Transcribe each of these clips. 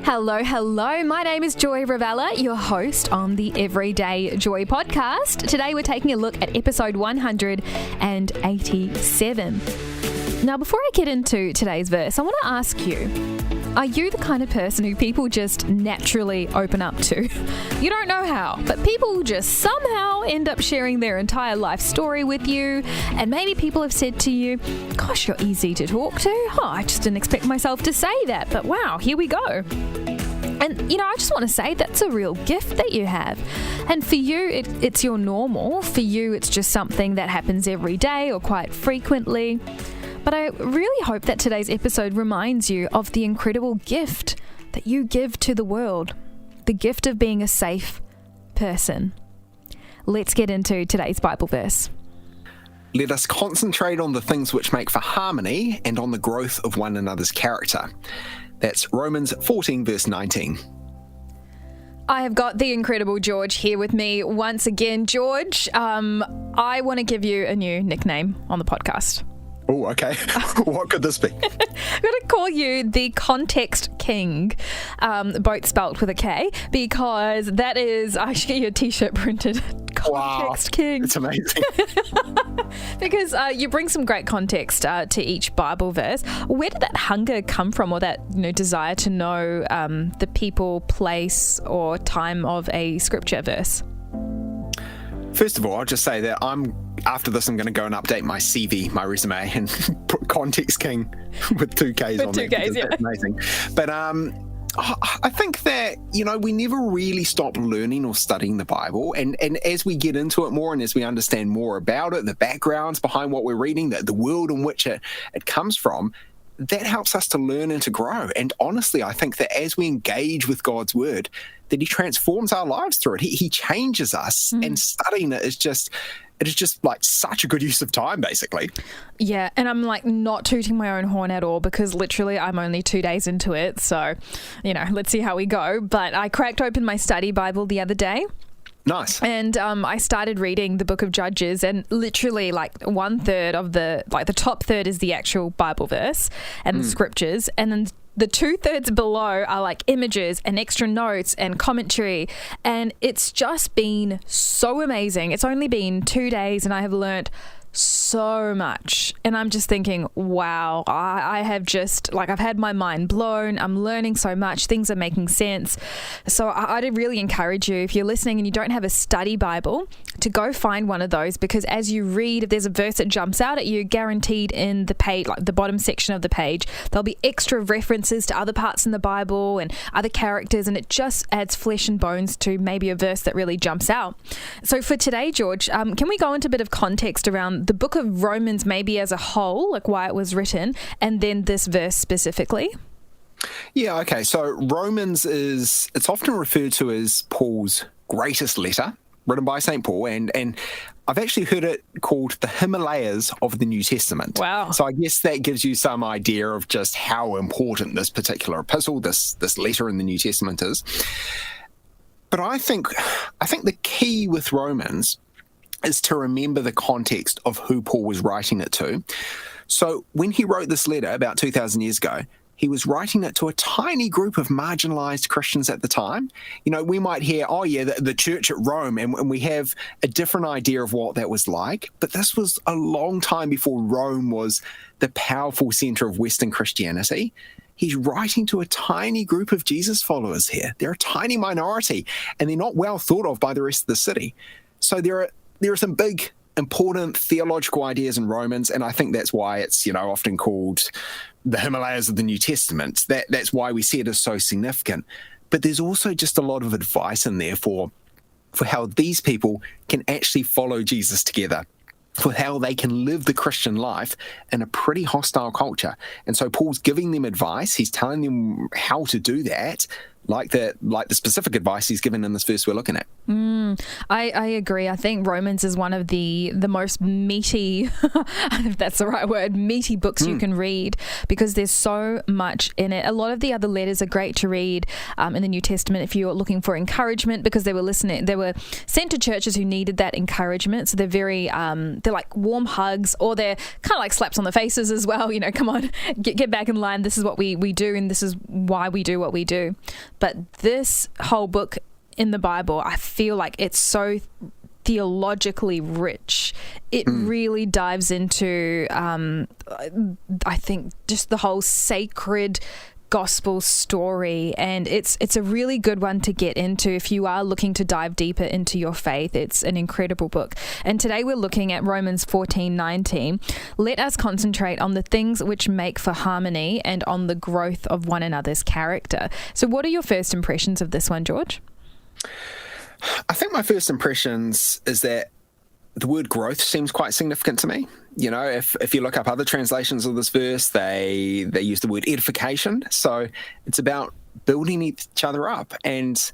Hello, hello. My name is Joy Ravella, your host on the Everyday Joy podcast. Today we're taking a look at episode 187. Now, before I get into today's verse, I want to ask you, are you the kind of person who people just naturally open up to? You don't know how, but people just somehow end up sharing their entire life story with you. And maybe people have said to you, gosh, you're easy to talk to. Oh, I just didn't expect myself to say that, but wow, here we go. And, I just want to say that's a real gift that you have. And for you, it's your normal. For you, it's just something that happens every day or quite frequently. But I really hope that today's episode reminds you of the incredible gift that you give to the world, the gift of being a safe person. Let's get into today's Bible verse. Let us concentrate on the things which make for harmony and on the growth of one another's character. That's Romans 14, verse 19. I have got the incredible George here with me once again. George, I want to give you a new nickname on the podcast. Oh, okay. What could this be? I'm going to call you the Context King, both spelt with a K, because that is, I should get you a t-shirt printed. Context King. It's amazing. Because you bring some great context to each Bible verse. Where did that hunger come from, or that desire to know the people, place, or time of a scripture verse? First of all, I'll just say that after this, I'm going to go and update my CV, my resume, and put Context King with two Ks on there. That's amazing. But I think that, we never really stop learning or studying the Bible. And as we get into it more and as we understand more about it, the backgrounds behind what we're reading, the world in which it comes from, that helps us to learn and to grow. And honestly, I think that as we engage with God's word, that he transforms our lives through it. He changes us, and studying it is just like such a good use of time, basically. Yeah, and I'm like not tooting my own horn at all, because literally I'm only 2 days into it. So, let's see how we go. But I cracked open my study Bible the other day. Nice. And I started reading the book of Judges, and literally like 1/3 of the top third is the actual Bible verse and the scriptures. And then the 2/3 below are like images and extra notes and commentary. And it's just been so amazing. It's only been 2 days and I have learnt so much, and I'm just thinking, wow, I have just I've had my mind blown. I'm learning so much, things are making sense. So I'd really encourage you, if you're listening and you don't have a study Bible, to go find one of those, because as you read, if there's a verse that jumps out at you, guaranteed in the page, like the bottom section of the page, there'll be extra references to other parts in the Bible and other characters, and it just adds flesh and bones to maybe a verse that really jumps out. So for today, George, can we go into a bit of context around the book of Romans maybe as a whole, like why it was written, and then this verse specifically? Yeah, okay. So Romans it's often referred to as Paul's greatest letter, written by St. Paul, and I've actually heard it called the Himalayas of the New Testament. Wow. So I guess that gives you some idea of just how important this particular epistle, this letter in the New Testament is. But I think the key with Romans is to remember the context of who Paul was writing it to. So when he wrote this letter about 2,000 years ago, he was writing it to a tiny group of marginalized Christians at the time. We might hear, the church at Rome, and we have a different idea of what that was like. But this was a long time before Rome was the powerful center of Western Christianity. He's writing to a tiny group of Jesus followers here. They're a tiny minority, and they're not well thought of by the rest of the city. So there are some big, important theological ideas in Romans, and I think that's why it's, often called the Himalayas of the New Testament. That's why we see it as so significant. But there's also just a lot of advice in there for how these people can actually follow Jesus together, for how they can live the Christian life in a pretty hostile culture. And so Paul's giving them advice. He's telling them how to do that, like the specific advice he's given in this verse we're looking at. I agree. I think Romans is one of the most meaty, if that's the right word, meaty books you can read, because there's so much in it. A lot of the other letters are great to read in the New Testament if you're looking for encouragement, because they were sent to churches who needed that encouragement. So they're very they're like warm hugs, or they're kind of like slaps on the faces as well. Come on, get back in line. This is what we do, and this is why we do what we do. But this whole book in the Bible, I feel like it's so theologically rich. It really dives into, I think, just the whole sacred gospel story, and it's a really good one to get into if you are looking to dive deeper into your faith. It's an incredible book. And today we're looking at Romans 14:19. Let us concentrate on the things which make for harmony and on the growth of one another's character. So what are your first impressions of this one, George? I think my first impressions is that the word growth seems quite significant to me. If you look up other translations of this verse, they use the word edification. So it's about building each other up. And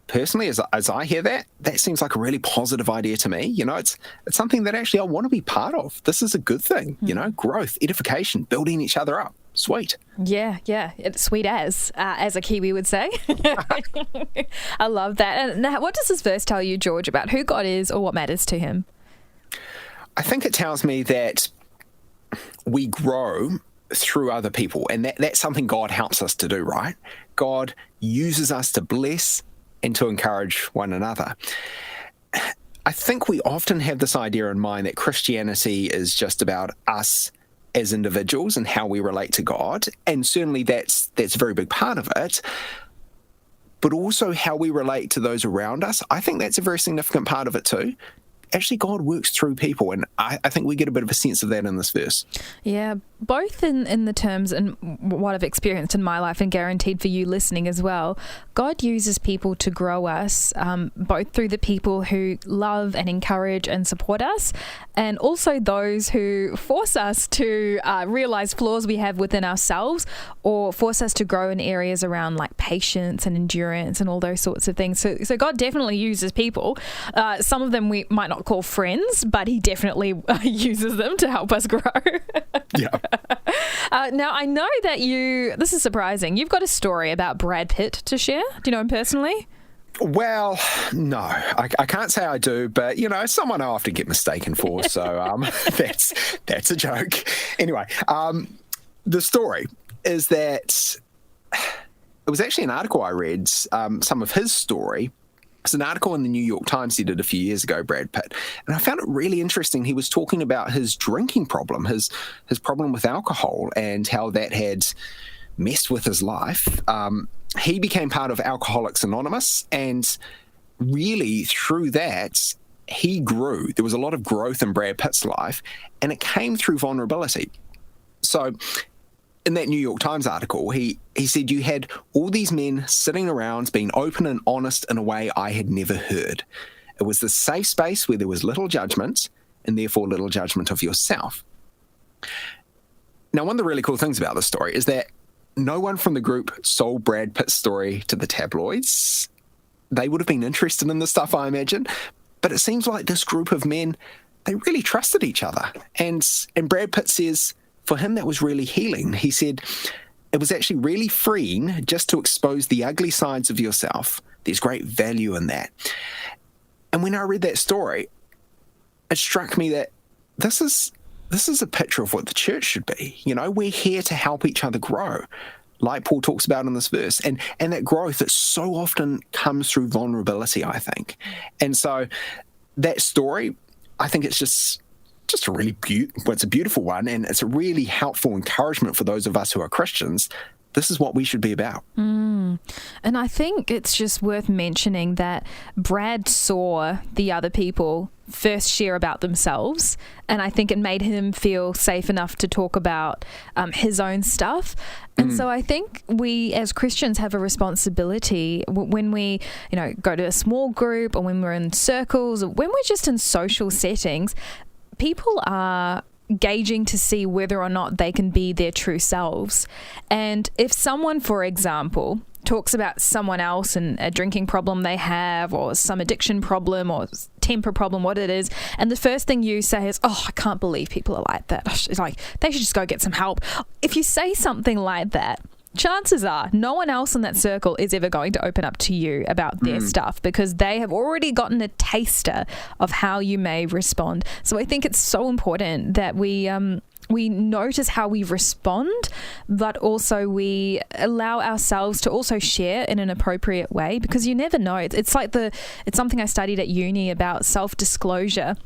personally, as I hear that seems like a really positive idea to me. It's something that actually I want to be part of. This is a good thing, growth, edification, building each other up. Sweet. Yeah. It's sweet as a Kiwi would say. I love that. And now, what does this verse tell you, George, about who God is or what matters to him? I think it tells me that we grow through other people, and that's something God helps us to do, right? God uses us to bless and to encourage one another. I think we often have this idea in mind that Christianity is just about us as individuals and how we relate to God, and certainly that's a very big part of it, but also how we relate to those around us. I think that's a very significant part of it too. Actually, God works through people, and I think we get a bit of a sense of that in this verse. Yeah, both in the terms and what I've experienced in my life, and guaranteed for you listening as well. God uses people to grow us, both through the people who love and encourage and support us, and also those who force us to realize flaws we have within ourselves, or force us to grow in areas around like patience and endurance and all those sorts of things. So God definitely uses people. Some of them we might not call friends, but he definitely uses them to help us grow. Yeah. Now, I know that this is surprising, you've got a story about Brad Pitt to share. Do you know him personally? Well, no, I can't say I do, but, someone I often get mistaken for, so that's a joke. Anyway, the story is that it was actually an article I read, some of his story. It's an article in the New York Times he did a few years ago, Brad Pitt, and I found it really interesting. He was talking about his drinking problem, his problem with alcohol, and how that had messed with his life. He became part of Alcoholics Anonymous, and really through that, he grew. There was a lot of growth in Brad Pitt's life, and it came through vulnerability. So in that New York Times article, he said, you had all these men sitting around being open and honest in a way I had never heard. It was the safe space where there was little judgment, and therefore little judgment of yourself. Now, one of the really cool things about this story is that no one from the group sold Brad Pitt's story to the tabloids. They would have been interested in this stuff, I imagine, but it seems like this group of men, they really trusted each other. And Brad Pitt says, for him, that was really healing. He said, it was actually really freeing just to expose the ugly sides of yourself. There's great value in that. And when I read that story, it struck me that this is a picture of what the church should be. We're here to help each other grow, like Paul talks about in this verse. And that growth that so often comes through vulnerability, I think. And so that story, I think it's just a really it's a beautiful one, and it's a really helpful encouragement for those of us who are Christians. This is what we should be about. And I think it's just worth mentioning that Brad saw the other people first share about themselves, and I think it made him feel safe enough to talk about his own stuff. And so I think we as Christians have a responsibility when we go to a small group, or when we're in circles, or when we're just in social settings. People are gauging to see whether or not they can be their true selves. And if someone, for example, talks about someone else and a drinking problem they have, or some addiction problem, or temper problem, what it is, and the first thing you say is, "Oh, I can't believe people are like that. It's like they should just go get some help." If you say something like that, chances are no one else in that circle is ever going to open up to you about their stuff, because they have already gotten a taster of how you may respond. So I think it's so important that we notice how we respond, but also we allow ourselves to also share in an appropriate way, because you never know. It's something I studied at uni about self-disclosure.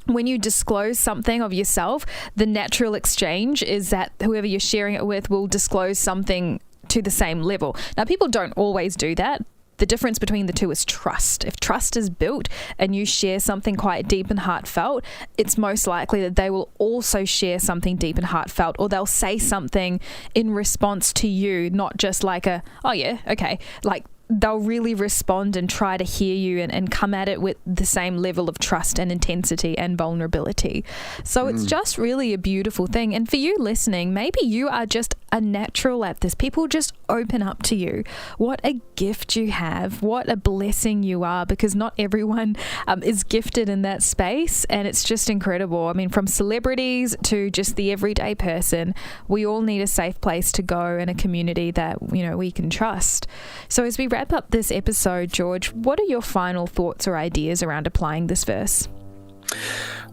When you disclose something of yourself, the natural exchange is that whoever you're sharing it with will disclose something to the same level. Now, people don't always do that. The difference between the two is trust. If trust is built and you share something quite deep and heartfelt, it's most likely that they will also share something deep and heartfelt, or they'll say something in response to you, not just like "oh yeah, okay," like they'll really respond and try to hear you and come at it with the same level of trust and intensity and vulnerability. So it's just really a beautiful thing. And for you listening, maybe you are just a natural at this. People just open up to you. What a gift you have. What a blessing you are, because not everyone is gifted in that space. And it's just incredible. I mean, from celebrities to just the everyday person, we all need a safe place to go and a community that, we can trust. So as we wrap up this episode, George, what are your final thoughts or ideas around applying this verse?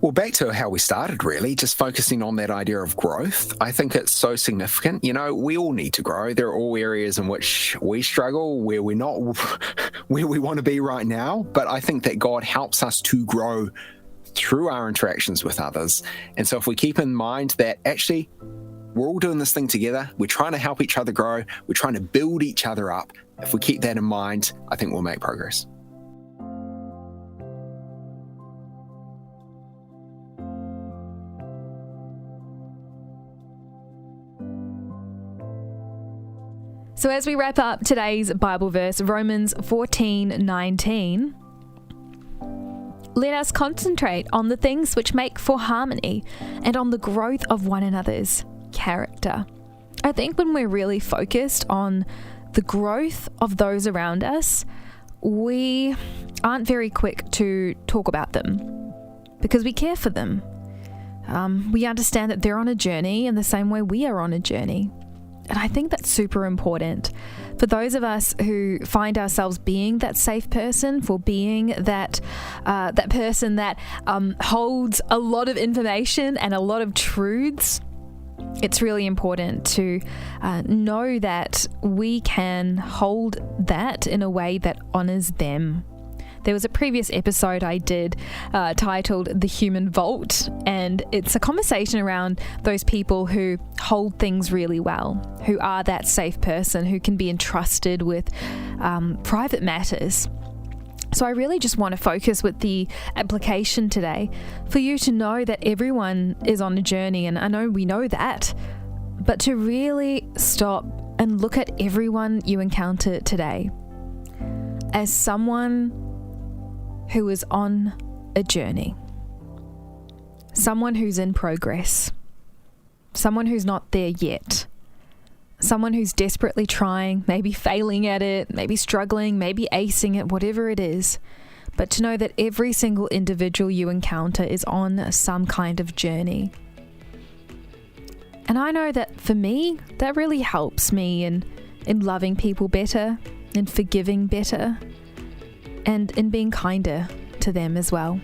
Well, back to how we started, really, just focusing on that idea of growth. I think it's so significant. We all need to grow. There are all areas in which we struggle, where we're not where we want to be right now. But I think that God helps us to grow through our interactions with others. And so if we keep in mind that actually we're all doing this thing together, we're trying to help each other grow, we're trying to build each other up. If we keep that in mind, I think we'll make progress. So as we wrap up today's Bible verse, Romans 14:19, let us concentrate on the things which make for harmony and on the growth of one another's character. I think when we're really focused on the growth of those around us, we aren't very quick to talk about them because we care for them. We understand that they're on a journey in the same way we are on a journey. And I think that's super important for those of us who find ourselves being that safe person, for being that person that holds a lot of information and a lot of truths. It's really important to know that we can hold that in a way that honors them. There was a previous episode I did titled The Human Vault, and it's a conversation around those people who hold things really well, who are that safe person, who can be entrusted with private matters. So I really just want to focus with the application today for you to know that everyone is on a journey, and I know we know that, but to really stop and look at everyone you encounter today as someone who is on a journey, someone who's in progress, someone who's not there yet, someone who's desperately trying, maybe failing at it, maybe struggling, maybe acing it, whatever it is. But to know that every single individual you encounter is on some kind of journey. And I know that for me, that really helps me in loving people better, in forgiving better, and in being kinder to them as well.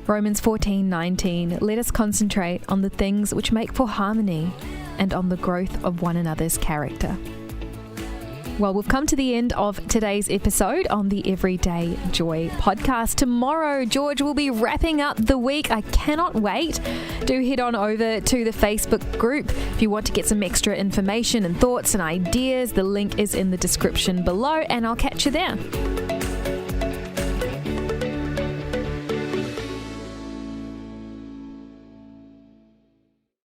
Romans 14:19, let us concentrate on the things which make for harmony and on the growth of one another's character. Well, we've come to the end of today's episode on the Everyday Joy podcast. Tomorrow, George will be wrapping up the week. I cannot wait. Do head on over to the Facebook group if you want to get some extra information and thoughts and ideas. The link is in the description below, and I'll catch you there.